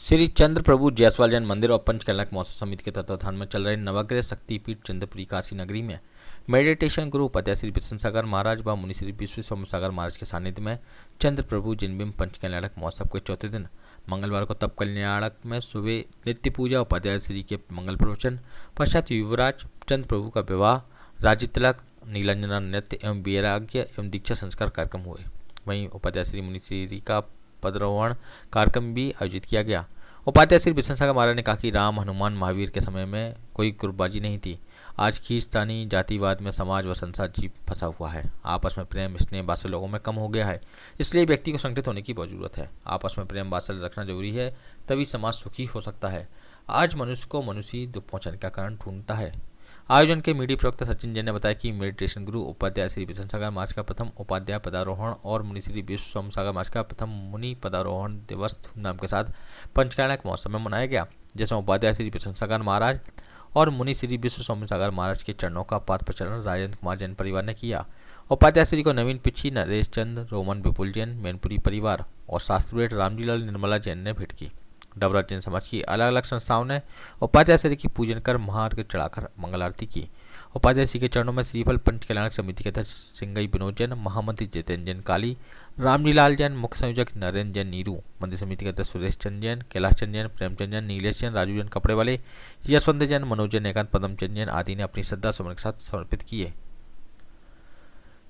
श्री चंद्र प्रभु जायसवाल जैन मंदिर और पंचकल्याण महोत्सव समिति के तत्वाधान में चल रहे नवग्रह शक्तिपीठ चंद्रपुरी काशी नगरी में मेडिटेशन गुरु उपाध्याय श्री विष्णु सागर महाराज व मुनि श्री विश्व सोम सागर महाराज के सानिध्य में चंद्र प्रभु जिनबिंब पंचकल्याणक महोत्सव के चौथे दिन मंगलवार को तप कल्याणक में सुबह नित्य पूजा उपाध्याय श्री के मंगल प्रवचन पश्चात युवराज चंद्र प्रभु का विवाह राज्य तिलक नीलांजना नृत्य एवं वैराग्य एवं दीक्षा संस्कार कार्यक्रम हुए। वहीं उपाध्याय श्री मुनि श्री का पदरोहण कार्यक्रम भी आयोजित किया गया। उपाध्याय श्री विष्णु सागर महाराज ने कहा कि राम हनुमान महावीर के समय में कोई गुटबाजी नहीं थी। आज खींचतानी जातिवाद में समाज व संसार जीव फंसा हुआ है। आपस में प्रेम स्नेह वात्सल्य लोगों में कम हो गया है, इसलिए व्यक्ति को संगठित होने की बहुत जरूरत है। आपस में प्रेम वात्सल्य रखना जरूरी है, तभी समाज सुखी हो सकता है। आज मनुष्य को मनुष्य दुख पहुंचाने का कारण ढूंढता है। आयोजन के मीडिया प्रवक्ता सचिन जैन ने बताया कि मेडिटेशन गुरु उपाध्याय श्री विष्णु सागर महाराज का प्रथम उपाध्याय पदारोहण और मुनि श्री विश्व सोम सागर महाराज का प्रथम मुनि पदारोहण दिवस धूमधाम के साथ पंचकल्याणक महोत्सव में मनाया गया, जिसमें उपाध्याय श्री विष्णु सागर महाराज और मुनि श्री विश्व सोम सागर महाराज के चरणों का पाद प्रचलन राजेंद्र कुमार जैन परिवार ने किया। उपाध्याय श्री को नवीन पिछी, नरेश चंद, रोमन विपुल जैन, मैनपुरी परिवार और शास्त्री रामजीलाल निर्मला जैन ने भेंट की। डबरा जैन समाज की अलग अलग संस्थाओं ने उपाध्याय श्री की पूजन कर महार्घ चढ़ाकर मंगल आरती की। उपाध्याय श्री के चरणों में श्रीफल पंच कल्याणक समिति के अध्यक्ष सिंगई विनोद जैन, महामंत्री जितेंद्र जैन काली, रामजीलाल जैन, मुख्य संयोजक नरेंद्र जैन नीरू, मंदिर समिति के अध्यक्ष सुरेश चंद जैन, कैलाश चंद जैन, प्रेमचंद जैन, नीलेश जैन, राजू जैन कपड़े वाले, यशवंत जैन, मनोज जैन, एकांत पदम चंद जैन आदि ने अपनी श्रद्धा सुमन के साथ समर्पित किए।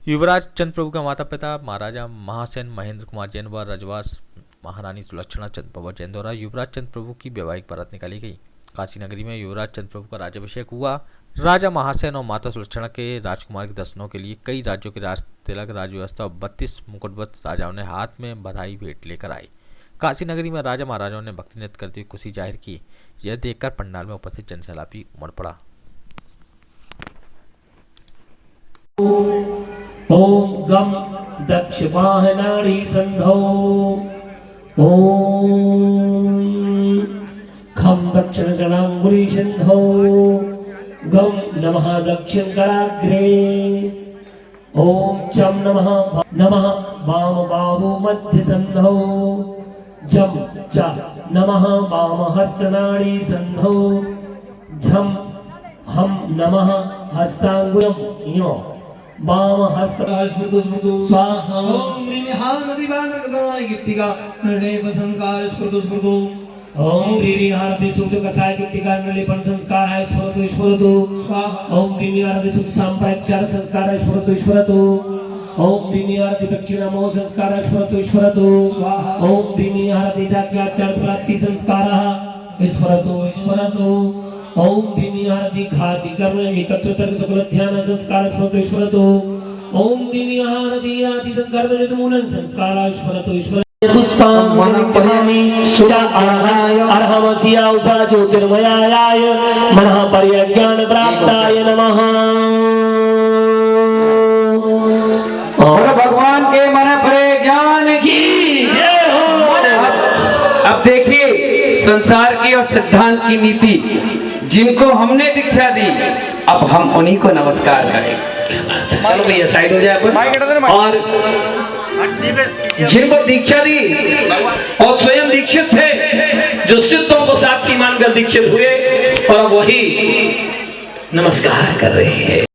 युवराज चंद्र प्रभु का माता पिता महाराजा महासेन महेंद्र कुमार जैन व रजवास महारानी सुलक्षणा चंद्र प्रभु जैन द्वारा युवराज चंद्र प्रभु की वैवाहिक बारात निकाली गई। काशी नगरी में युवराज चंद्र प्रभु का राज्याभिषेक हुआ। राजा महासेन और माता सुलक्षणा के राजकुमार के दर्शनों के लिए कई राज्यों के राज तिलक, राजव्यवस्था और 32 मुकुटबद्ध राजाओं ने हाथ में बधाई भेंट लेकर आए। काशी नगरी में राजा महाराजाओं ने भक्ति नृत्य करते हुए खुशी जाहिर की। यह देखकर पंडाल में उपस्थित जनसैलाबी उमड़ पड़ा। ओम गम दक्ष वाहनाड़ी संधौ ओम खम दक्षिण गणांगुली संधौ गम नमः दक्षिण गणाग्रे ओम चम नमः वाम बाहु मध्य संधौ जम च नमः वाम हस्तनाड़ी संधौ झम हम नमः हस्तांगुलम यो वाम हस्त स्वाहा ओम ह्रीमिहानदिवानकसाय गिट्टिका निर्णय संस्कार स्फुरतु ओम ह्रीरि हारति सुख कसाय गिट्टिका निर्णय संस्कार है स्फुरतु स्वाहा ओम ह्रीमि हारति सुख सांप्रचार संस्कार स्फुरतु ओम ह्रीमि हारति दक्षिणामो संस्कार स्फुरतु स्वाहा ओम ह्रीमि हारति दाग्याचार प्राप्ति संस्कार स्फुरतु ओम भीमी आरती खाती कर्म एकत्र तर्क सकल ध्यान संस्कार स्फुरतु ओम भीमी आरती आदि कर्म निर्मूलन संस्कार स्फुरतु पुष्पं मनपयामि सुरा अर्हमसिया उषा ज्योतिर्मयाय मनः परिज्ञान प्राप्ताय नमः। और भगवान के मन परिज्ञान की जय हो। अब देखिए संसार की और सिद्धांत की नीति, जिनको हमने दीक्षा दी अब हम उन्हीं को नमस्कार करें। चलो भैया साइड हो जाए। और जिनको दीक्षा दी और स्वयं दीक्षित थे, जो सिद्धों को साक्षी मानकर दीक्षित हुए और वही नमस्कार कर रहे हैं।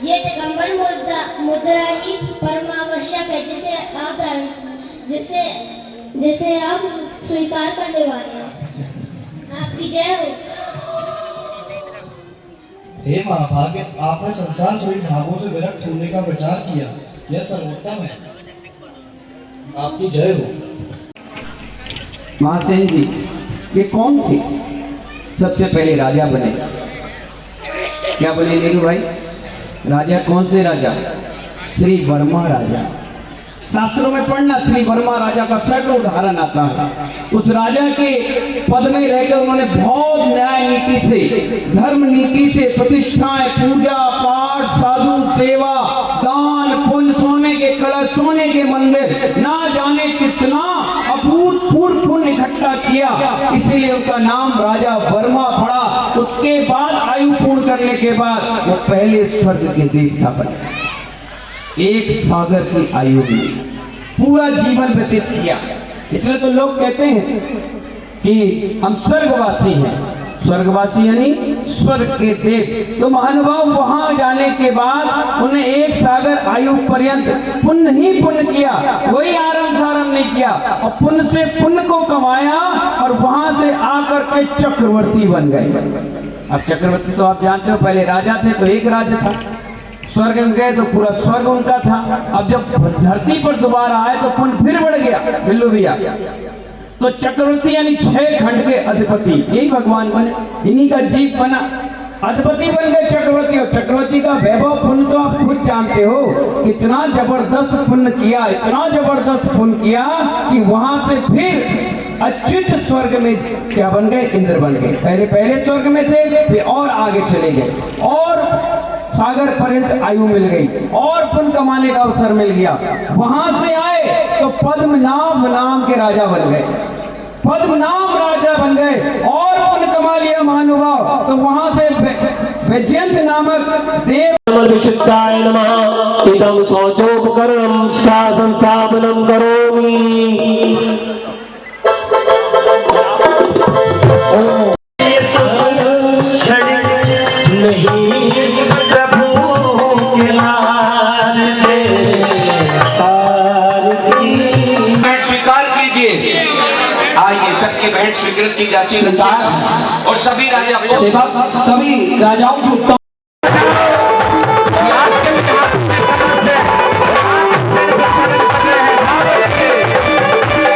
ये दिगंबर मुद्रा ही परमावश्यक है, जिसे आप धारण जैसे जैसे आप स्वीकार करने वाले हैं। आपकी जय हो। हे महाभाग्य, आपने संसार सभी भागों से विरक्त होने का विचार किया, यह सर्वोत्तम है। आपकी जय हो। महासेन जी, ये कौन थे? सबसे पहले राजा बने। क्या बोले नीरू भाई? राजा कौन से राजा? श्री वर्मा राजा। शास्त्रों में पढ़ना, श्री वर्मा राजा का सैकड़ों उदाहरण आता है। उस राजा के पद में रहकर उन्होंने बहुत न्याय नीति से, धर्म नीति से, प्रतिष्ठाएं, पूजा पाठ, साधु सेवा, दान पुण्य, सोने के कलश, सोने के मंदिर, ना जाने कितना अभूतपूर्व पुण्य इकट्ठा किया। इसीलिए उनका नाम राजा वर्मा पड़ा। उसके बाद आयु पूर्ण करने के बाद वो पहले स्वर्ग के देवता बने। एक सागर की आयु में पूरा जीवन व्यतीत किया। इसलिए तो लोग कहते हैं कि हम स्वर्गवासी हैं। स्वर्गवासी यानी स्वर्ग के देव। तो महानुभाव वहां जाने के बाद उन्हें एक सागर आयु पर्यंत पुण्य ही पुण्य किया, कोई आराम साराम नहीं किया, और पुण्य से पुण्य को कमाया और वहां से आकर के चक्रवर्ती बन गए। अब चक्रवर्ती तो आप जानते हो, पहले राजा थे तो एक राज्य था, स्वर्ग में गए तो पूरा स्वर्ग उनका था। अब जब धरती पर दोबारा आए तो पुण्य फिर बढ़ गया। बिल्लू भैया, तो चक्रवर्ती यानी 6 खंड के अधिपति, यही भगवान बने, इन्हीं का जीव बना, अधिपति बन गए चक्रवर्ती। और चक्रवर्ती का वैभव पुण्य तो आप खुद जानते हो, कितना जबरदस्त पुण्य किया, इतना जबरदस्त पुण्य किया कि वहां से फिर अच्युत स्वर्ग में क्या बन गए? इंद्र बन गए। पहले स्वर्ग में थे, फिर और आगे चले गए और सागर पर्यंत आयु मिल गई और पुण्य कमाने का अवसर मिल गया। वहां से आए तो पद्मनाभ नाम के राजा बन गए, पद्मनाभ राजा बन गए और पुण्य कमा लिया महानुभाव। तो वहां से वैजयंत नामक देव विशुद्धाय नमः। इदं शौचोपकरणं संस्थापनं करोमि। आइए, सबकी भेंट स्वीकृत की जाती है और सभी राजा सभी राजाओं की उत्तम